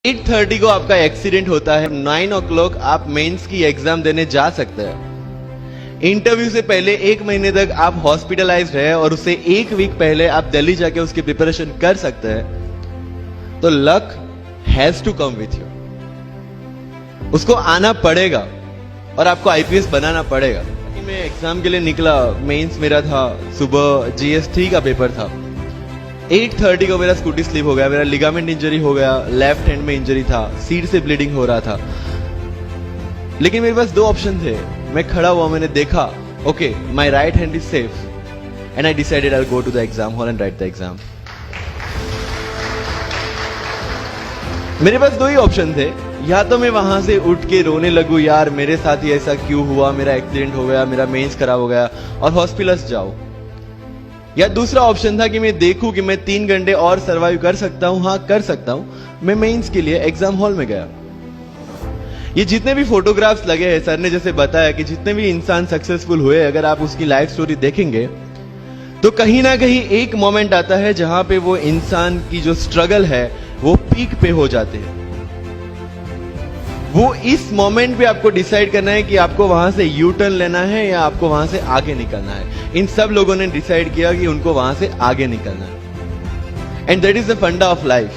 8:30 को आपका एक्सीडेंट होता है। 9 o'clock आप मेंस की एग्जाम देने जा सकते हैं। इंटरव्यू से पहले 1 महीने तक आप हॉस्पिटलाइज्ड है और उससे 1 वीक पहले आप दिल्ली जाके उसकी प्रिपरेशन कर सकते हैं। तो luck has to come with you, उसको आना पड़ेगा और आपको आईपीएस बनाना पड़ेगा। मैं एग्जाम के लिए निकला, मेंस मेरा था, सुबह जीएसटी का पेपर था। 8:30 को मेरा स्कूटी स्लिप हो गया, मेरा लिगामेंट इंजरी हो गया, लेफ्ट हैंड में इंजरी था, सीट से ब्लीडिंग हो रहा था। लेकिन मेरे पास 2 ऑप्शन थे। मैं खड़ा हुआ, मैंने देखा, okay my right hand is safe and I decided I will go to the exam hall and write the exam. मेरे पास 2 ही ऑप्शन थे। या तो मैं वहां से उठ के रोने लगूं, यार मेरे साथ ही ऐसा क्यों हुआ, मेरा एक्सीडेंट हो गया, मेरा मेंस खराब हो गया, और हॉस्पिटल जाओ। या दूसरा ऑप्शन था कि मैं देखूं कि मैं 3 घंटे और सरवाइव कर सकता हूं। हाँ, कर सकता हूं। मैं मेंस के लिए एग्जाम हॉल में गया। ये जितने भी फोटोग्राफ्स लगे हैं, सर ने जैसे बताया कि जितने भी इंसान सक्सेसफुल हुए, अगर आप उसकी लाइफ स्टोरी देखेंगे तो कहीं ना कहीं एक मोमेंट आता है जहां पे वो इंसान की जो स्ट्रगल है वो पीक पे हो जाते हैं। वो इस मोमेंट पे आपको डिसाइड करना है कि आपको वहां से यू टर्न लेना है या आपको वहां से आगे निकलना है। इन सब लोगों ने डिसाइड किया कि उनको वहां से आगे निकलना है। एंड दैट इज द फंडा ऑफ लाइफ।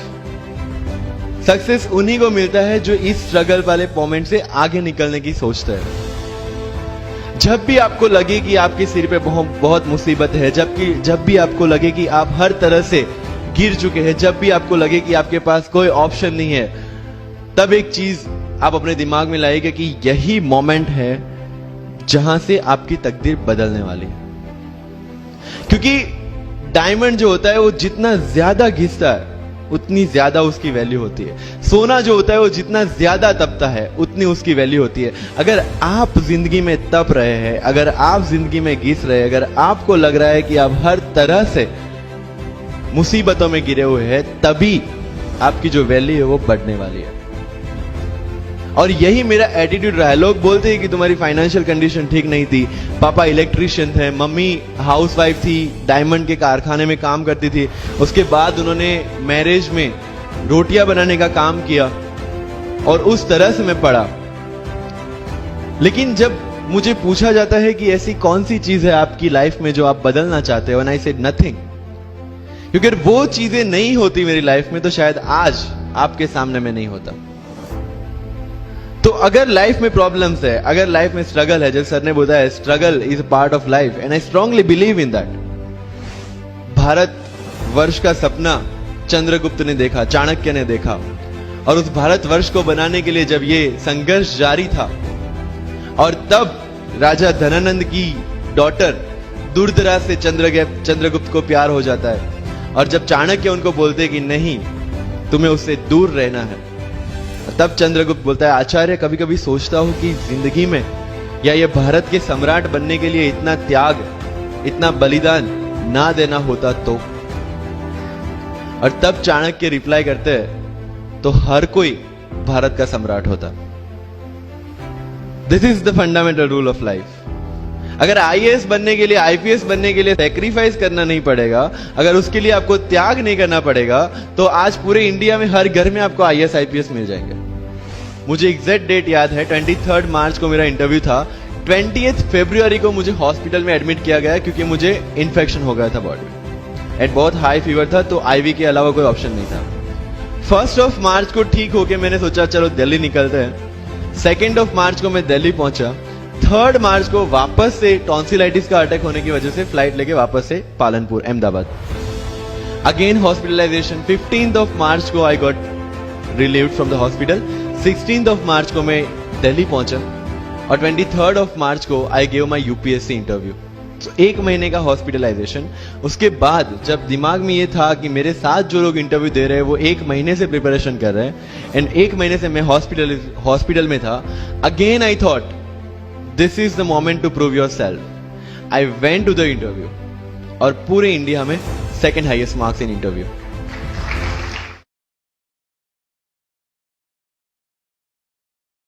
सक्सेस उन्हीं को मिलता है जो इस स्ट्रगल वाले मोमेंट से आगे निकलने की सोचते हैं। जब भी आपको लगे कि आपके सिर पे बहुत मुसीबत है, जब भी आपको लगे कि आप हर तरह से गिर चुके हैं, जब भी आपको लगे कि आपके पास कोई ऑप्शन नहीं है, तब एक चीज आप अपने दिमाग में लाइएगा कि यही मोमेंट है जहां से आपकी तकदीर बदलने वाली है। क्योंकि डायमंड जो होता है वो जितना ज्यादा घिसता है उतनी ज्यादा उसकी वैल्यू होती है। सोना जो होता है वो जितना ज्यादा तपता है उतनी उसकी वैल्यू होती है। अगर आप जिंदगी में तप रहे हैं, अगर आप जिंदगी में घिस रहे हैं, अगर आपको लग रहा है कि आप हर तरह से मुसीबतों में गिरे हुए हैं, तभी आपकी जो वैल्यू है वो बढ़ने वाली है। और यही मेरा एटीट्यूड रहा है। लोग बोलते हैं कि तुम्हारी फाइनेंशियल कंडीशन ठीक नहीं थी, पापा इलेक्ट्रिशियन थे, मम्मी हाउसवाइफ थी, डायमंड के कारखाने में काम करती थी, उसके बाद उन्होंने मैरिज में रोटियां बनाने का काम किया और उस तरह से मैं पढ़ा। लेकिन जब मुझे पूछा जाता है कि ऐसी कौन सी चीज है आपकी लाइफ में जो आप बदलना चाहते हो, एंड आई सेड नथिंग। क्योंकि अगर वो चीजें नहीं होती मेरी लाइफ में तो शायद आज आपके सामने में नहीं होता। तो अगर लाइफ में प्रॉब्लम्स है, अगर लाइफ में स्ट्रगल है, जैसे सर ने बताया struggle is a part of life and I strongly believe in that. Bharat वर्ष का सपना चंद्रगुप्त ने देखा, चाणक्य ने देखा, और उस भारत वर्ष को बनाने के लिए जब ये संघर्ष जारी था और तब राजा धनानंद की डॉटर दूरदराज से चंद्रगुप्त को प्यार हो जाता है, और जब चाणक्य उनको बोलते कि नहीं तुम्हें उससे दूर रहना है, तब चंद्रगुप्त बोलता है आचार्य कभी कभी सोचता हूं कि जिंदगी में या ये भारत के सम्राट बनने के लिए इतना त्याग, इतना बलिदान ना देना होता तो। और तब चाणक्य रिप्लाई करते हैं तो हर कोई भारत का सम्राट होता। This is the fundamental rule of life. अगर आईएएस बनने के लिए, आईपीएस बनने के लिए सैक्रिफाइस करना नहीं पड़ेगा, अगर उसके लिए आपको त्याग नहीं करना पड़ेगा, तो आज पूरे इंडिया में हर घर में आपको आईएएस आईपीएस मिल जाएंगे। मुझे एग्जैक्ट डेट याद है, 23 मार्च को मेरा इंटरव्यू था। 20 फरवरी को मुझे हॉस्पिटल में एडमिट किया गया क्योंकि मुझे इन्फेक्शन हो गया था बॉडी में, एंड बहुत हाई फीवर था, तो आईवी के अलावा कोई ऑप्शन नहीं था। 1 मार्च को ठीक होके मैंने सोचा चलो दिल्ली निकलते हैं। 2 मार्च को मैं दिल्ली पहुंचा। 3 मार्च को वापस से टॉन्सिलाइटिस का अटैक होने की वजह से फ्लाइट लेके वापस से पालनपुर, अहमदाबाद, अगेन हॉस्पिटलाइजेशन। 15 मार्च को I got relieved from the hospital. 16 मार्च को मैं दिल्ली पहुंचा और 23 मार्च को I gave my UPSC interview. तो 1 महीने का हॉस्पिटलाइजेशन। उसके बाद जब दिमाग में ये था कि मेरे साथ जो लोग इंटरव्यू दे रहे हैं वो 1 महीने से प्रिपरेशन कर रहे हैं, एंड 1 महीने से मैं हॉस्पिटल में था, again I thought this is the moment to prove yourself. I went to the interview और पूरे इंडिया में 2nd highest marks in interview.